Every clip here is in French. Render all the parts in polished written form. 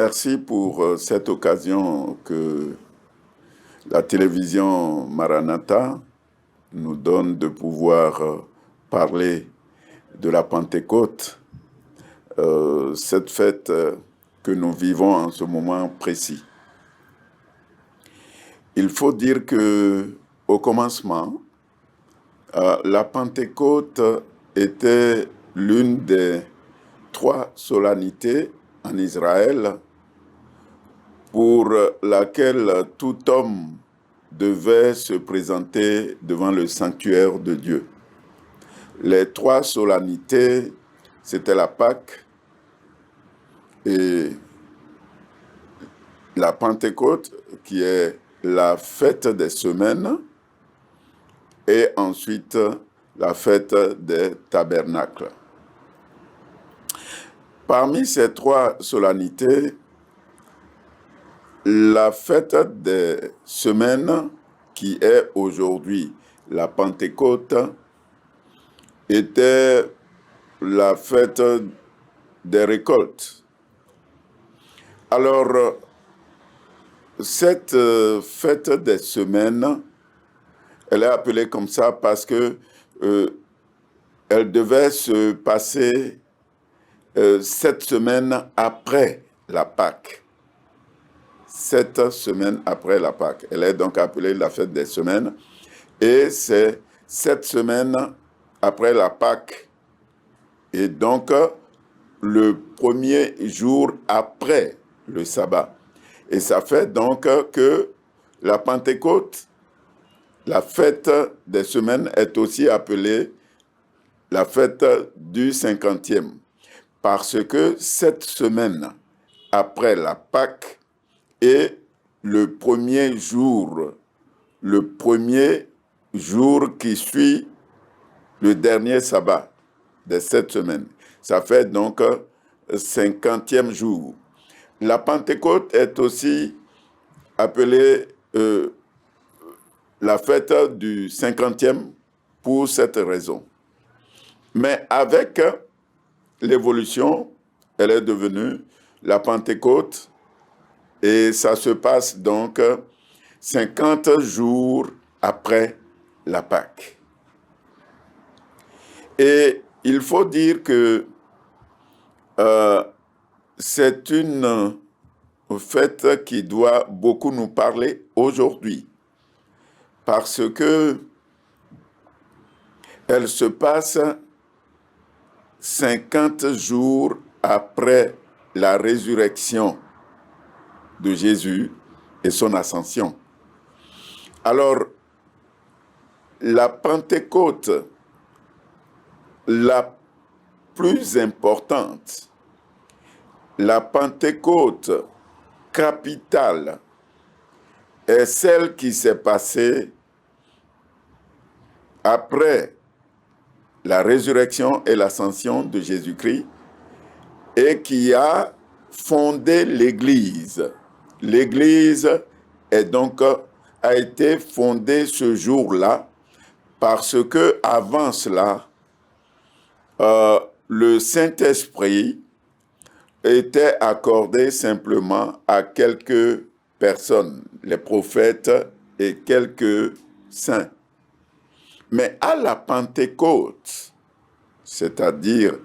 merci pour cette occasion que la télévision Maranatha nous donne de pouvoir parler de la Pentecôte, cette fête que nous vivons en ce moment précis. Il faut dire que au commencement, la Pentecôte était l'une des 3 solennités en Israël pour laquelle tout homme devait se présenter devant le sanctuaire de Dieu. Les 3 solennités, c'était la Pâque et la Pentecôte, qui est la fête des semaines, et ensuite la fête des tabernacles. Parmi ces 3 solennités, la fête des semaines, qui est aujourd'hui la Pentecôte, était la fête des récoltes. Alors, cette fête des semaines, elle est appelée comme ça parce que elle devait se passer 7 semaines après la Pâque. 7 semaines après la Pâque. Elle est donc appelée la fête des semaines. Et c'est 7 semaines après la Pâque. Et donc, le premier jour après le sabbat. Et ça fait donc que la Pentecôte, la fête des semaines, est aussi appelée la fête du 50e. Parce que 7 semaines après la Pâque est le premier jour qui suit le dernier sabbat des 7 semaines. Ça fait donc 50e jour. La Pentecôte est aussi appelée la fête du 50e pour cette raison. Mais avec l'évolution, elle est devenue la Pentecôte et ça se passe donc 50 jours après la Pâque. Et il faut dire que c'est une fête qui doit beaucoup nous parler aujourd'hui parce que elle se passe 50 jours après la résurrection de Jésus et son ascension. Alors, la Pentecôte, la plus importante, la Pentecôte capitale, est celle qui s'est passée après la résurrection et l'ascension de Jésus-Christ et qui a fondé l'Église. L'Église a été fondée ce jour-là parce que avant cela, le Saint-Esprit était accordé simplement à quelques personnes, les prophètes et quelques saints. Mais à la Pentecôte, c'est-à-dire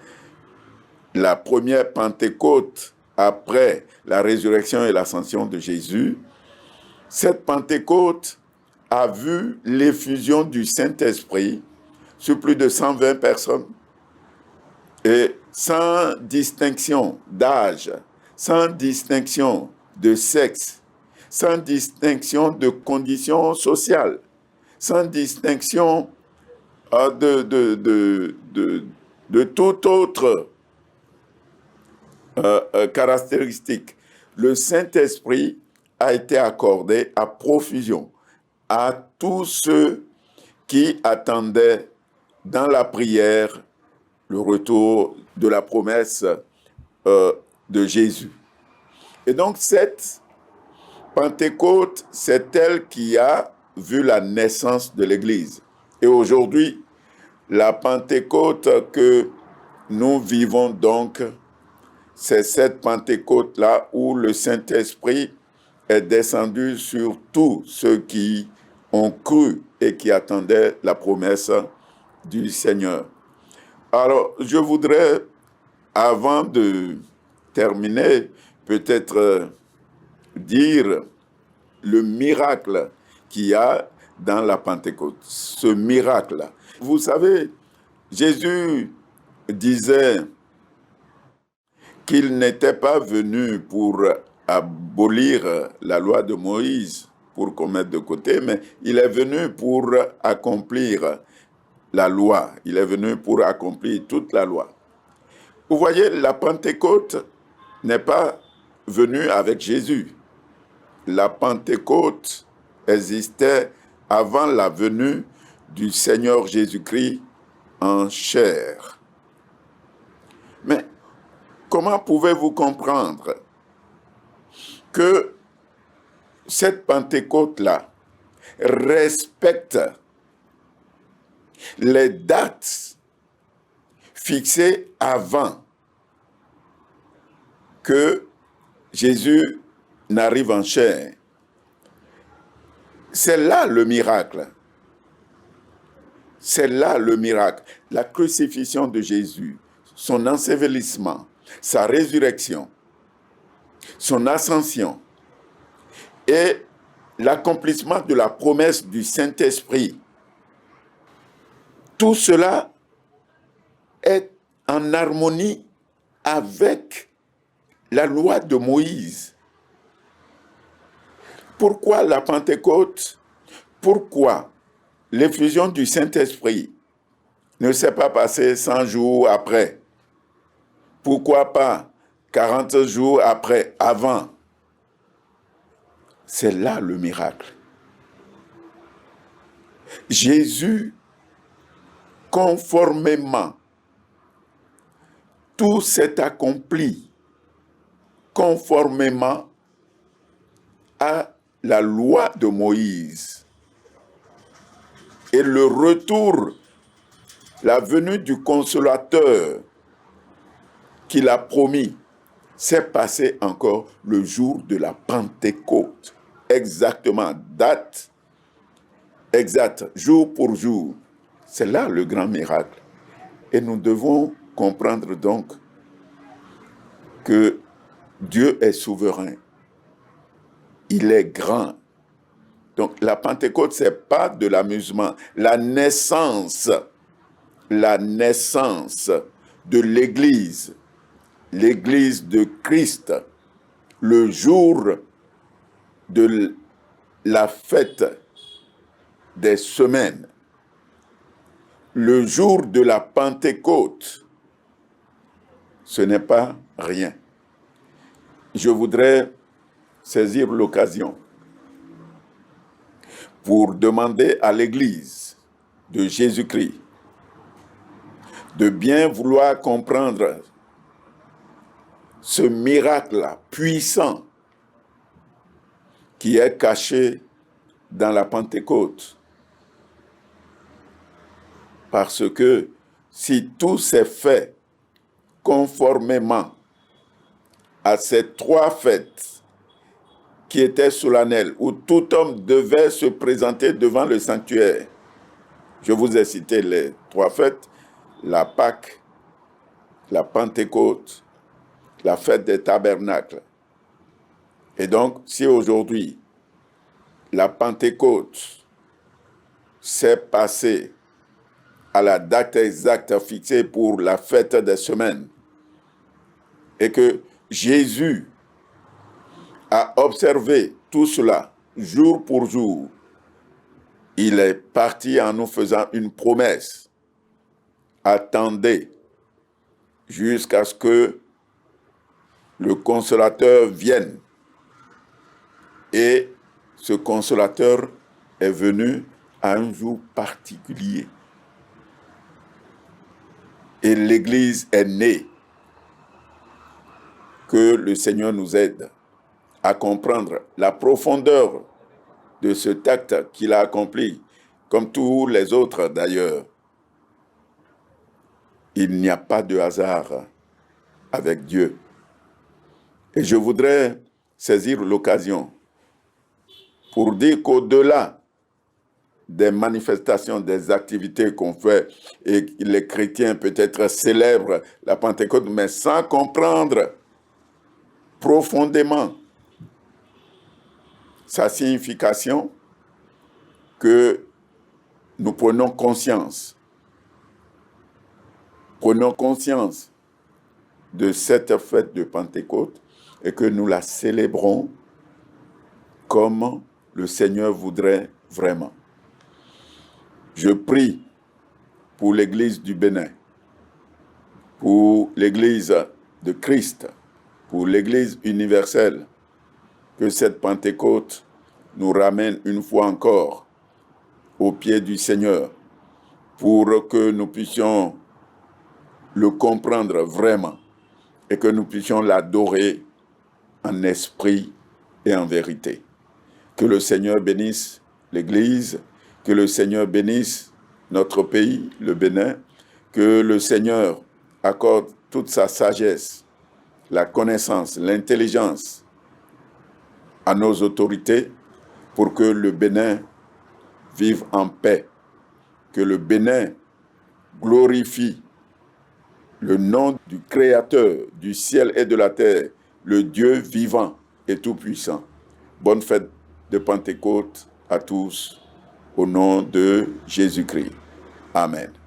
la première Pentecôte après la résurrection et l'ascension de Jésus, cette Pentecôte a vu l'effusion du Saint-Esprit sur plus de 120 personnes et sans distinction d'âge, sans distinction de sexe, sans distinction de conditions sociales, sans distinction de toute autre caractéristique. Le Saint-Esprit a été accordé à profusion à tous ceux qui attendaient dans la prière le retour de la promesse de Jésus. Et donc cette Pentecôte, c'est elle qui a vu la naissance de l'Église. Et aujourd'hui, la Pentecôte que nous vivons donc c'est cette Pentecôte-là où le Saint-Esprit est descendu sur tous ceux qui ont cru et qui attendaient la promesse du Seigneur. Alors, je voudrais, avant de terminer, peut-être dire le miracle qu'il y a dans la Pentecôte. Ce miracle. Vous savez, Jésus disait qu'il n'était pas venu pour abolir la loi de Moïse, pour qu'on mette de côté, mais il est venu pour accomplir la loi. Il est venu pour accomplir toute la loi. Vous voyez, la Pentecôte n'est pas venue avec Jésus. La Pentecôte existait avant la venue du Seigneur Jésus-Christ en chair. Mais comment pouvez-vous comprendre que cette Pentecôte-là respecte les dates fixées avant que Jésus n'arrive en chair? C'est là le miracle. C'est là le miracle. La crucifixion de Jésus, son ensevelissement, sa résurrection, son ascension et l'accomplissement de la promesse du Saint-Esprit. Tout cela est en harmonie avec la loi de Moïse. Pourquoi la Pentecôte? Pourquoi l'effusion du Saint-Esprit ne s'est pas passée 100 jours après? Pourquoi pas 40 jours après, avant? C'est là le miracle. Jésus, conformément, tout s'est accompli conformément à la loi de Moïse. Et le retour, la venue du Consolateur qu'il a promis, s'est passé encore le jour de la Pentecôte. Exactement, date exacte, jour pour jour. C'est là le grand miracle. Et nous devons comprendre donc que Dieu est souverain. Il est grand. Donc la Pentecôte, ce n'est pas de l'amusement. La naissance de l'Église, l'Église de Christ, le jour de la fête des semaines, le jour de la Pentecôte, ce n'est pas rien. Je voudrais saisir l'occasion pour demander à l'Église de Jésus-Christ de bien vouloir comprendre ce miracle puissant qui est caché dans la Pentecôte. Parce que si tout s'est fait conformément à ces trois fêtes qui étaient solennelles, où tout homme devait se présenter devant le sanctuaire. Je vous ai cité les trois fêtes, la Pâque, la Pentecôte, la fête des tabernacles. Et donc, si aujourd'hui, la Pentecôte s'est passée à la date exacte fixée pour la fête des semaines, et que Jésus a observé tout cela jour pour jour, il est parti en nous faisant une promesse. Attendez jusqu'à ce que le Consolateur vienne. Et ce Consolateur est venu à un jour particulier. Et l'Église est née. Que le Seigneur nous aide à comprendre la profondeur de cet acte qu'il a accompli, comme tous les autres d'ailleurs. Il n'y a pas de hasard avec Dieu. Et je voudrais saisir l'occasion pour dire qu'au-delà des manifestations, des activités qu'on fait, et les chrétiens peut-être célèbrent la Pentecôte, mais sans comprendre profondément sa signification, que nous prenons conscience de cette fête de Pentecôte et que nous la célébrons comme le Seigneur voudrait vraiment. Je prie pour l'Église du Bénin, pour l'Église de Christ, pour l'Église universelle, que cette Pentecôte nous ramène une fois encore au pied du Seigneur, pour que nous puissions le comprendre vraiment et que nous puissions l'adorer en esprit et en vérité. Que le Seigneur bénisse l'Église, que le Seigneur bénisse notre pays, le Bénin, que le Seigneur accorde toute sa sagesse, la connaissance, l'intelligence à nos autorités pour que le Bénin vive en paix, que le Bénin glorifie le nom du Créateur du ciel et de la terre, le Dieu vivant et tout-puissant. Bonne fête de Pentecôte à tous, au nom de Jésus-Christ. Amen.